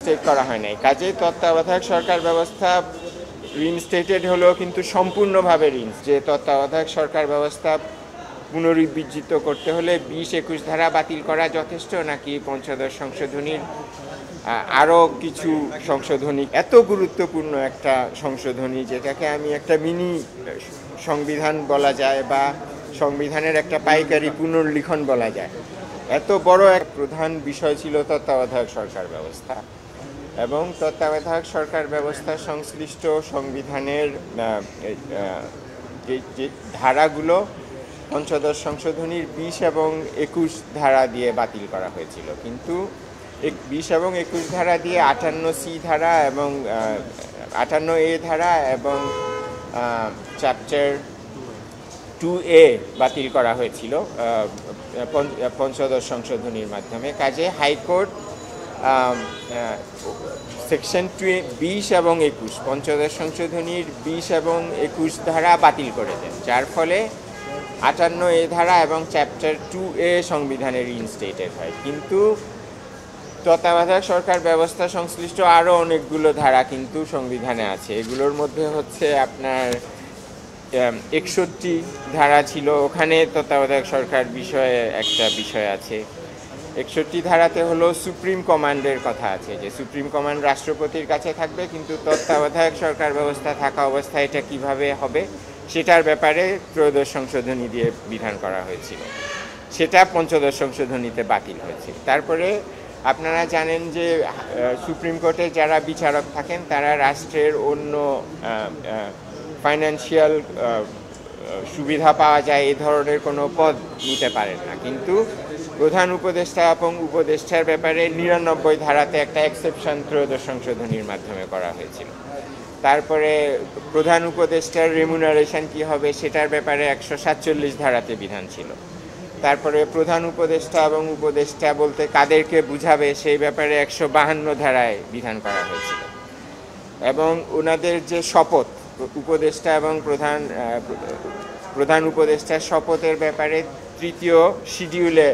Reinstate করা হয় নাই। কাজেই তত্ত্বাবধায়ক সরকার ব্যবস্থা রিইনস্টেটেড হলেও কিন্তু সম্পূর্ণভাবে যে তত্ত্বাবধায়ক সরকার ব্যবস্থা পুনরুজ্জীবিত করতে হলে 20-21 ধারা বাতিল করা যথেষ্ট, নাকি পঞ্চদশ সংশোধনীর আরও কিছু সংশোধনী, এত গুরুত্বপূর্ণ একটা সংশোধনী যেটাকে আমি একটা মিনি সংবিধান বলা যায় বা সংবিধানের একটা পাইকারি পুনর্লিখন বলা যায়, এত বড় এক প্রধান বিষয় ছিল তত্ত্বাবধায়ক সরকার ব্যবস্থা। এবং তত্ত্বাবধায়ক সরকার ব্যবস্থা সংশ্লিষ্ট সংবিধানের যে ধারাগুলো পঞ্চদশ সংশোধনীর 20 এবং 21 ধারা দিয়ে বাতিল করা হয়েছিল, কিন্তু 20 এবং 21 ধারা দিয়ে 58C ধারা এবং 58A ধারা এবং চ্যাপ্টার 2A বাতিল করা হয়েছিল পঞ্চদশ সংশোধনীর মাধ্যমে। কাজে হাইকোর্ট সেকশন 20 এবং 21 পঞ্চদশ সংশোধনীর 20 এবং 21 ধারা বাতিল করে দেন, যার ফলে 58A ধারা এবং চ্যাপ্টার 2A সংবিধানে রিইনস্টেটেড হয়। কিন্তু তত্ত্বাবধায়ক সরকার ব্যবস্থা সংশ্লিষ্ট আরও অনেকগুলো ধারা কিন্তু সংবিধানে আছে। এগুলোর মধ্যে হচ্ছে আপনার 61 ধারা ছিল, ওখানে তত্ত্বাবধায়ক সরকার বিষয়ে একটা বিষয় আছে। 61 ধারাতে হলো সুপ্রিম কমান্ডের কথা আছে, যে সুপ্রিম কমান্ড রাষ্ট্রপতির কাছে থাকবে, কিন্তু তত্ত্বাবধায়ক সরকার ব্যবস্থা থাকা অবস্থায় এটা কিভাবে হবে সেটার ব্যাপারে ত্রয়োদশ সংশোধনী দিয়ে বিধান করা হয়েছিল, সেটা পঞ্চদশ সংশোধনীতে বাতিল হয়েছে। তারপরে আপনারা জানেন যে সুপ্রিম কোর্টে যারা বিচারক থাকেন তারা রাষ্ট্রের অন্য ফাইন্যান্সিয়াল সুবিধা পাওয়া যায় এই ধরনের কোনো পদ নিতে পারেন না, কিন্তু প্রধান উপদেষ্টা এবং উপদেষ্টার ব্যাপারে 99 ধারাতে একটা এক্সেপশন ত্রয়োদশ সংশোধনীর মাধ্যমে করা হয়েছিল। তারপরে প্রধান উপদেষ্টার রেমুনারেশন কি হবে সেটার ব্যাপারে 147 ধারাতে বিধান ছিল। তারপরে প্রধান উপদেষ্টা এবং উপদেষ্টা বলতে কাদেরকে বুঝাবে সেই ব্যাপারে 152 ধারায় বিধান করা হয়েছিল। এবং ওনাদের যে শপথ, উপদেষ্টা এবং প্রধান উপদেষ্টার শপথের ব্যাপারে 3য় শিডিউলে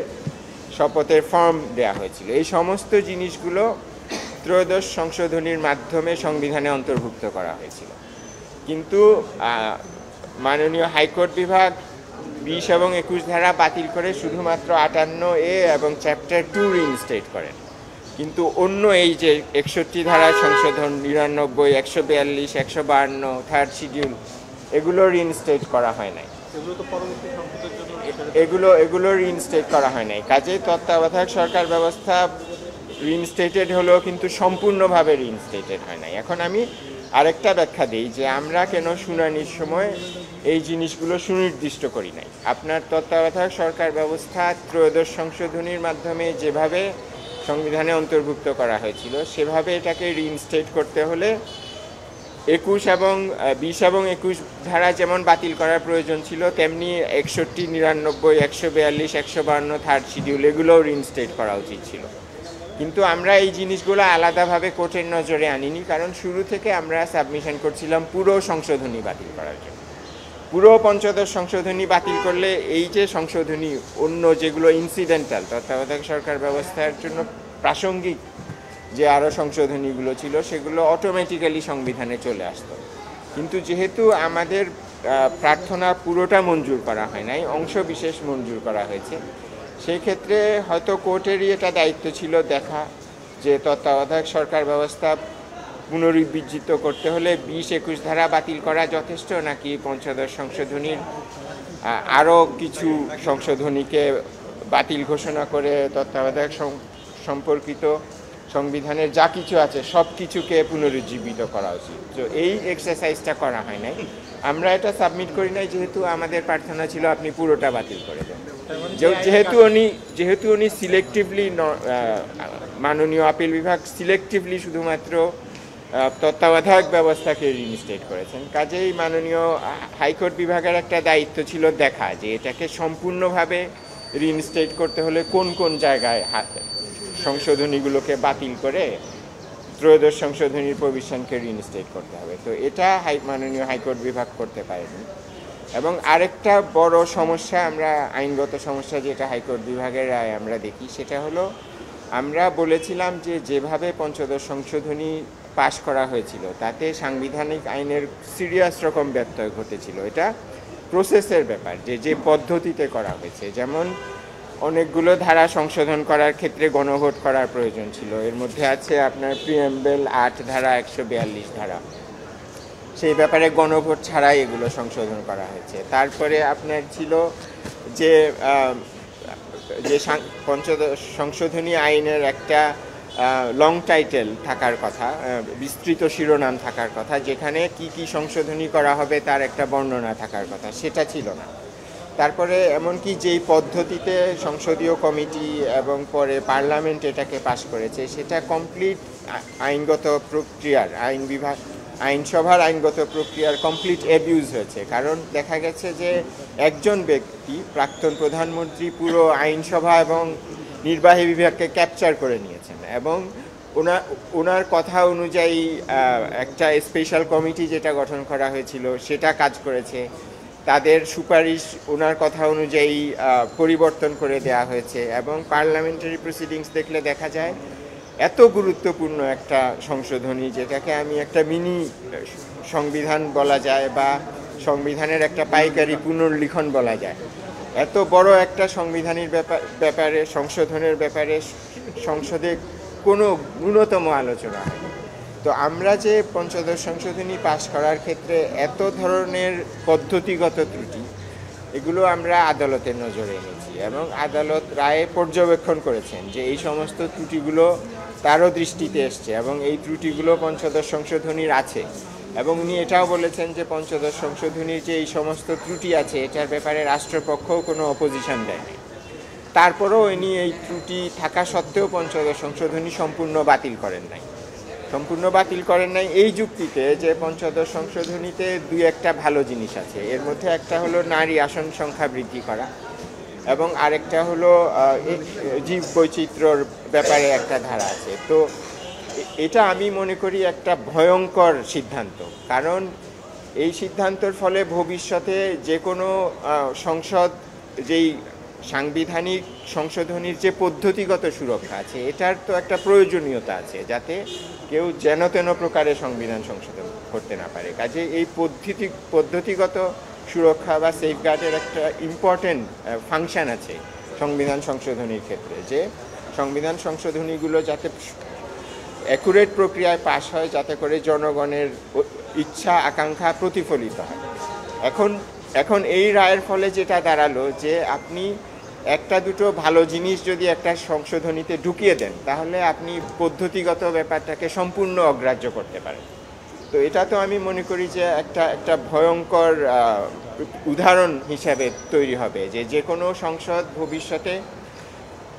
শপথের ফর্ম দেয়া হয়েছিল। এই সমস্ত জিনিসগুলো ত্রয়োদশ সংশোধনীর মাধ্যমে সংবিধানে অন্তর্ভুক্ত করা হয়েছিল, কিন্তু মাননীয় হাইকোর্ট বিভাগ 20 এবং 21 ধারা বাতিল করে শুধুমাত্র 58A এবং চ্যাপ্টার 2 রিইনস্টেট করেন, কিন্তু অন্য এই যে 61 ধারার সংশোধন 99, 142, 152 থার্ড শিডিউল, এগুলো রিইনস্টেট করা হয় নাই, এগুলো রিইনস্টেট করা হয় নাই। কাজেই তত্ত্বাবধায়ক সরকার ব্যবস্থা রিইনস্টেটেড হলেও কিন্তু সম্পূর্ণভাবে রিইনস্টেটেড হয় নাই। এখন আমি আরেকটা ব্যাখ্যা দিই যে আমরা কেন শুনানির সময় এই জিনিসগুলো সুনির্দিষ্ট করি নাই। আপনার তত্ত্বাবধায়ক সরকার ব্যবস্থা ত্রয়োদশ সংশোধনীর মাধ্যমে যেভাবে সংবিধানে অন্তর্ভুক্ত করা হয়েছিল সেভাবে এটাকে রিইনস্টেট করতে হলে 20 এবং 21 ধারা যেমন বাতিল করার প্রয়োজন ছিল, তেমনি 61, 99, 142, 152 থার্ড শিডিউল এগুলোও রিইনস্টেট করা উচিত ছিল। কিন্তু আমরা এই জিনিসগুলো আলাদাভাবে কোর্টের নজরে আনিনি, কারণ শুরু থেকে আমরা সাবমিশন করছিলাম পুরো সংশোধনী বাতিল করার জন্য। পুরো পঞ্চদশ সংশোধনী বাতিল করলে এই যে সংশোধনী অন্য যেগুলো ইনসিডেন্টাল তত্ত্বাবধায়ক সরকার ব্যবস্থার জন্য প্রাসঙ্গিক যে আরও সংশোধনীগুলো ছিল সেগুলো অটোমেটিক্যালি সংবিধানে চলে আসতো। কিন্তু যেহেতু আমাদের প্রার্থনা পুরোটা মঞ্জুর করা হয় নাই, অংশ বিশেষ মঞ্জুর করা হয়েছে, সেই ক্ষেত্রে হয়তো কোর্টেরই এটা দায়িত্ব ছিল দেখা যে তত্ত্বাবধায়ক সরকার ব্যবস্থা পুনরুজ্জীবিত করতে হলে 20-21 ধারা বাতিল করা যথেষ্ট, নাকি পঞ্চদশ সংশোধনীর আরও কিছু সংশোধনীকে বাতিল ঘোষণা করে তত্ত্বাবধায়ক সম্পর্কিত সংবিধানের যা কিছু আছে সব কিছুকে পুনরুজ্জীবিত করা উচিত। তো এই এক্সারসাইজটা করা হয় নাই, আমরা এটা সাবমিট করি নাই, যেহেতু আমাদের প্রার্থনা ছিল আপনি পুরোটা বাতিল করে দেন। যেহেতু উনি সিলেক্টিভলি, মাননীয় আপিল বিভাগ সিলেক্টিভলি শুধুমাত্র তত্ত্বাবধায়ক ব্যবস্থাকে রিইনস্টেট করেছেন, কাজেই মাননীয় হাইকোর্ট বিভাগের একটা দায়িত্ব ছিল দেখা যে এটাকে সম্পূর্ণভাবে রিইনস্টেট করতে হলে কোন কোন জায়গায় সংশোধনীগুলোকে বাতিল করে ত্রয়োদশ সংশোধনীর প্রভিশনকে রিইনস্টেট করতে হবে। তো এটা মাননীয় হাইকোর্ট বিভাগ করতে পারেনি। এবং আরেকটা বড় সমস্যা, আমরা আইনগত সমস্যা যেটা হাইকোর্ট বিভাগের রায় আমরা দেখি, সেটা হলো আমরা বলেছিলাম যে যেভাবে পঞ্চদশ সংশোধনী পাশ করা হয়েছিল তাতে সাংবিধানিক আইনের সিরিয়াস রকম ব্যত্যয় ঘটেছিল। এটা প্রসেসের ব্যাপার, যে পদ্ধতিতে করা হয়েছে। যেমন অনেকগুলো ধারা সংশোধন করার ক্ষেত্রে গণভোট করার প্রয়োজন ছিল। এর মধ্যে আছে আপনার প্রিএম্বেল 8 ধারা, 142 ধারা, সেই ব্যাপারে গণভোট ছাড়াই এগুলো সংশোধন করা হয়েছে। তারপরে আপনার ছিল যে পঞ্চদশ সংশোধনী আইনের একটা লং টাইটেল থাকার কথা, বিস্তৃত শিরোনাম থাকার কথা, যেখানে কি কি সংশোধনী করা হবে তার একটা বর্ণনা থাকার কথা, সেটা ছিল না। তারপরে এমনকি যেই পদ্ধতিতে সংসদীয় কমিটি এবং পরে পার্লামেন্ট এটাকে পাশ করেছে সেটা কমপ্লিট আইনগত প্রক্রিয়ার, আইনসভার আইনগত প্রক্রিয়ার কমপ্লিট অ্যাবিউজ হয়েছে। কারণ দেখা গেছে যে একজন ব্যক্তি, প্রাক্তন প্রধানমন্ত্রী, পুরো আইনসভা এবং নির্বাহী বিভাগকে ক্যাপচার করে নিয়েছেন এবং ওনার কথা অনুযায়ী একটা স্পেশাল কমিটি যেটা গঠন করা হয়েছিল সেটা কাজ করেছে। তাদের সুপারিশ ওনার কথা অনুযায়ী পরিবর্তন করে দেয়া হয়েছে এবং পার্লামেন্টারি প্রসিডিংস দেখলে দেখা যায় এত গুরুত্বপূর্ণ একটা সংশোধনী, যেটাকে আমি একটা মিনি সংবিধান বলা যায় বা সংবিধানের একটা পাইকারি পুনর্লিখন বলা যায়, এত বড় একটা সংবিধানের ব্যাপারে সংশোধনের ব্যাপারে সংসদে কোনো ন্যূনতম আলোচনা হয়নি। তো আমরা যে পঞ্চদশ সংশোধনী পাশ করার ক্ষেত্রে এত ধরনের পদ্ধতিগত ত্রুটি, এগুলো আমরা আদালতের নজরে এনেছি এবং আদালত রায়ে পর্যবেক্ষণ করেছেন যে এই সমস্ত ত্রুটিগুলো তারও দৃষ্টিতে এসছে এবং এই ত্রুটিগুলো পঞ্চদশ সংশোধনীর আছে। এবং উনি এটাও বলেছেন যে পঞ্চদশ সংশোধনীর যে এই সমস্ত ত্রুটি আছে এটার ব্যাপারে রাষ্ট্রপক্ষও কোনো অপোজিশন দেয়নি। তারপরেও ইনি এই ত্রুটি থাকা সত্ত্বেও পঞ্চদশ সংশোধনী সম্পূর্ণ বাতিল করেন নাই এই যুক্তিতে যে পঞ্চদশ সংশোধনীতে দুই একটা ভালো জিনিস আছে। এর মধ্যে একটা হলো নারী আসন সংখ্যা বৃদ্ধি করা এবং আরেকটা হলো জীব বৈচিত্র্যর ব্যাপারে একটা ধারা আছে। তো এটা আমি মনে করি একটা ভয়ঙ্কর সিদ্ধান্ত, কারণ এই সিদ্ধান্তের ফলে ভবিষ্যতে যে কোনো সংসদ যেই সাংবিধানিক সংশোধনীর যে পদ্ধতিগত সুরক্ষা আছে এটার তো একটা প্রয়োজনীয়তা আছে, যাতে কেউ যেন তেন প্রকারে সংবিধান সংশোধন করতে না পারে। কাজে এই পদ্ধতিগত সুরক্ষা বা সেফগার্ডের একটা ইম্পর্টেন্ট ফাংশন আছে সংবিধান সংশোধনীর ক্ষেত্রে, যে সংবিধান সংশোধনীগুলো যাতে অ্যাকুরেট প্রক্রিয়ায় পাশ হয়, যাতে করে জনগণের ইচ্ছা আকাঙ্ক্ষা প্রতিফলিত হয়। এখন এই রায়ের ফলে যেটা দাঁড়ালো যে আপনি একটা দুটো ভালো জিনিস যদি একটা সংশোধনীতে ঢুকিয়ে দেন তাহলে আপনি পদ্ধতিগত ব্যাপারটাকে সম্পূর্ণ অগ্রাহ্য করতে পারেন। তো এটা তো আমি মনে করি যে একটা ভয়ঙ্কর উদাহরণ হিসাবে তৈরি হবে যে কোনো সংসদ ভবিষ্যতে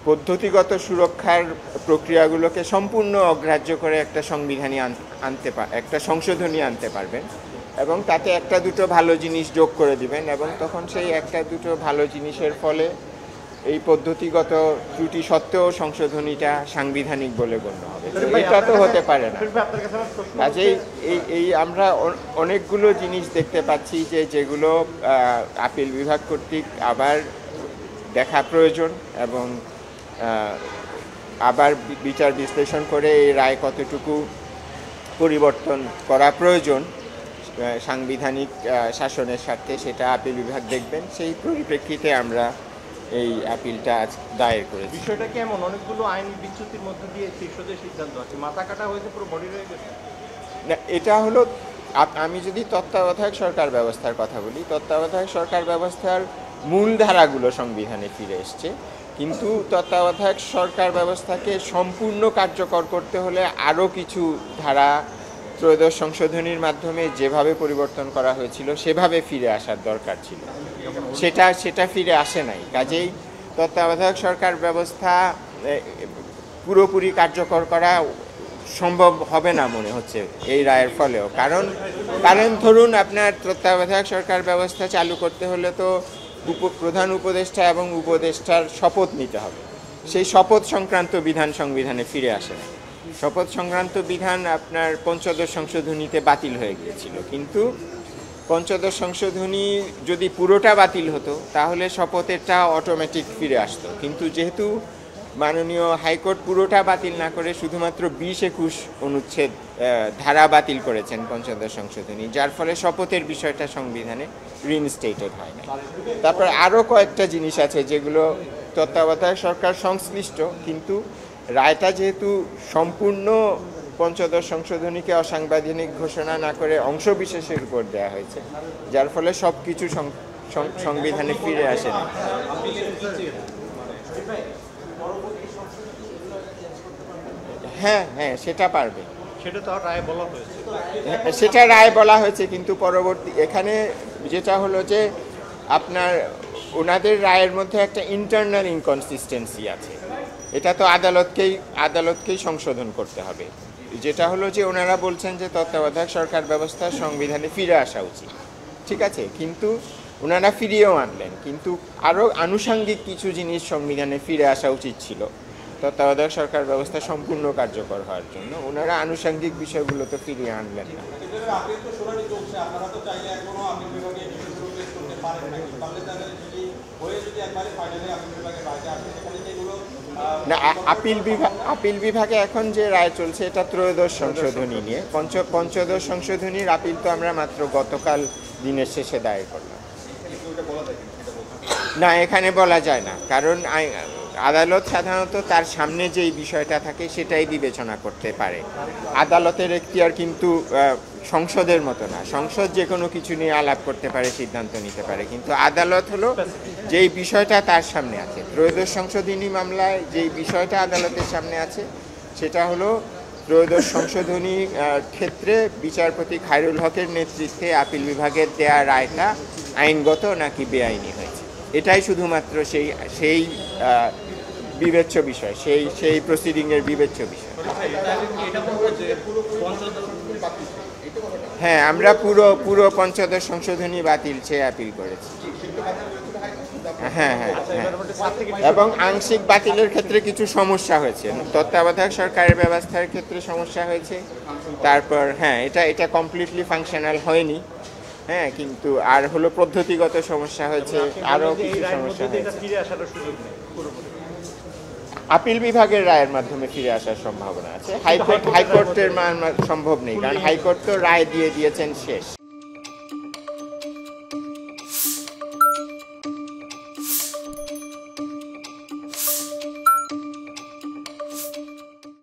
পদ্ধতিগত সুরক্ষার প্রক্রিয়াগুলোকে সম্পূর্ণ অগ্রাহ্য করে একটা একটা সংশোধনী আনতে পারবেন এবং তাতে একটা দুটো ভালো জিনিস যোগ করে দিবেন এবং তখন সেই একটা দুটো ভালো জিনিসের ফলে এই পদ্ধতিগত ত্রুটি সত্ত্বেও সংশোধনীটা সাংবিধানিক বলে গণ্য হবে। এটা তো হতে পারে না। কাজেই এই আমরা অনেকগুলো জিনিস দেখতে পাচ্ছি যেগুলো আপিল বিভাগ কর্তৃক আবার দেখা প্রয়োজন এবং আবার বিচার বিশ্লেষণ করে এই রায় কতটুকু পরিবর্তন করা প্রয়োজন সাংবিধানিক শাসনের স্বার্থে, সেটা আপিল বিভাগ দেখবেন। সেই পরিপ্রেক্ষিতে আমরা এই আপিলটা আজ দায়ের করেছি। বিষয়টা কেমন, অনেকগুলো আইন বিচ্যুতির মধ্যে দিয়ে শীর্ষদের সিদ্ধান্ত আছে, মাথা কাটা হয়েছে, পুরো বডি রয়ে গেছে। এটা হলো, আমি যদি তত্ত্বাবধায়ক সরকার ব্যবস্থার কথা বলি, তত্ত্বাবধায়ক সরকার ব্যবস্থার মূল ধারাগুলো সংবিধানে ফিরে এসছে, কিন্তু তত্ত্বাবধায়ক সরকার ব্যবস্থাকে সম্পূর্ণ কার্যকর করতে হলে আরও কিছু ধারা ত্রয়োদশ সংশোধনীর মাধ্যমে যেভাবে পরিবর্তন করা হয়েছিল সেভাবে ফিরে আসার দরকার ছিল, সেটা ফিরে আসে নাই। কাজেই তত্ত্বাবধায়ক সরকার ব্যবস্থা পুরোপুরি কার্যকর করা সম্ভব হবে না মনে হচ্ছে এই রায়ের ফলেও। কারণ ধরুন আপনার তত্ত্বাবধায়ক সরকার ব্যবস্থা চালু করতে হলে তো প্রধান উপদেষ্টা এবং উপদেষ্টার শপথ নিতে হবে। সেই শপথ সংক্রান্ত বিধান সংবিধানে ফিরে আসে না। শপথ সংক্রান্ত বিধান আপনার পঞ্চদশ সংশোধনীতে বাতিল হয়ে গিয়েছিল, কিন্তু পঞ্চদশ সংশোধনী যদি পুরোটা বাতিল হতো তাহলে শপথেরটা অটোমেটিক ফিরে আসতো। কিন্তু যেহেতু মাননীয় হাইকোর্ট পুরোটা বাতিল না করে শুধুমাত্র 20-21 অনুচ্ছেদ ধারা বাতিল করেছেন পঞ্চদশ সংশোধনী, যার ফলে শপথের বিষয়টা সংবিধানে রিইনস্টেটেড হয় না। তারপর আরও কয়েকটা জিনিস আছে যেগুলো তত্ত্বাবধায়ক সরকার সংশ্লিষ্ট, কিন্তু রায়টা যেহেতু সম্পূর্ণ পঞ্চদশ সংশোধনীকে অসাংবিধানিক ঘোষণা না করে অংশবিশেষের উপর দেওয়া হয়েছে, যার ফলে সব কিছু সংবিধানে ফিরে আসে না। হ্যাঁ হ্যাঁ, সেটা পারবে, সেটা তো রায় বলা হয়েছে। সেটা রায় বলা হয়েছে, কিন্তু পরবর্তী এখানে যেটা হলো যে আপনার ওনাদের রায়ের মধ্যে একটা ইন্টারনাল ইনকনসিস্টেন্সি আছে, এটা তো আদালতকেই সংশোধন করতে হবে। যেটা হলো যে ওনারা বলছেন যে তত্ত্বাবধায়ক সরকার ব্যবস্থা সংবিধানে ফিরে আসা উচিত, ঠিক আছে, কিন্তু ওনারা ফিরিয়েও আনলেন, কিন্তু আরও আনুষাঙ্গিক কিছু জিনিস সংবিধানে ফিরে আসা উচিত ছিল তত্ত্বাবধায়ক সরকার ব্যবস্থা সম্পূর্ণ কার্যকর হওয়ার জন্য। ওনারা আনুষাঙ্গিক বিষয়গুলো তো ফিরিয়ে আনলেন না। না, আপিল বিভাগে এখন যে রায় চলছে এটা ত্রয়োদশ সংশোধনী নিয়ে। পঞ্চদশ সংশোধনীর আপিল তো আমরা মাত্র গতকাল দিনের শেষে দায়ের করলাম। না, এখানে বলা যায় না, কারণ আদালত সাধারণত তার সামনে যেই বিষয়টা থাকে সেটাই বিবেচনা করতে পারে। আদালতের এখতিয়ার কিন্তু সংসদের মতো না, সংসদ যে কোনো কিছু নিয়ে আলাপ করতে পারে, সিদ্ধান্ত নিতে পারে, কিন্তু আদালত হলো যেই বিষয়টা তার সামনে আছে। ত্রয়োদশ সংশোধনী মামলায় যেই বিষয়টা আদালতের সামনে আছে সেটা হলো ত্রয়োদশ সংশোধনী ক্ষেত্রে বিচারপতি খায়রুল হকের নেতৃত্বে আপিল বিভাগের দেয়া রায়টা আইনগত নাকি বেআইনি হয়েছে, এটাই শুধুমাত্র সেই বিবেচ্য বিষয়, সেই প্রসিডিংয়ের বিবেচ্য বিষয়। হ্যাঁ, আমরা পুরো পঞ্চদশ সংশোধনী বাতিল চেয়ে আপিল করেছি। হ্যাঁ হ্যাঁ হ্যাঁ, এবং আংশিক বাতিলের ক্ষেত্রে কিছু সমস্যা হয়েছে, তত্ত্বাবধায়ক সরকারের ব্যবস্থার ক্ষেত্রে সমস্যা হয়েছে। তারপর হ্যাঁ, এটা কমপ্লিটলি ফাংশনাল হয়নি, হ্যাঁ, কিন্তু আর হলো পদ্ধতিগত সমস্যা হয়েছে, আরও কিছু সমস্যা হয়েছে। আপিল বিভাগের রায়ের মাধ্যমে ফিরে আসার সম্ভাবনা আছে, হাইকোর্টের সম্ভব নেই, কারণ হাইকোর্ট তো রায় দিয়ে দিয়েছেন শেষ।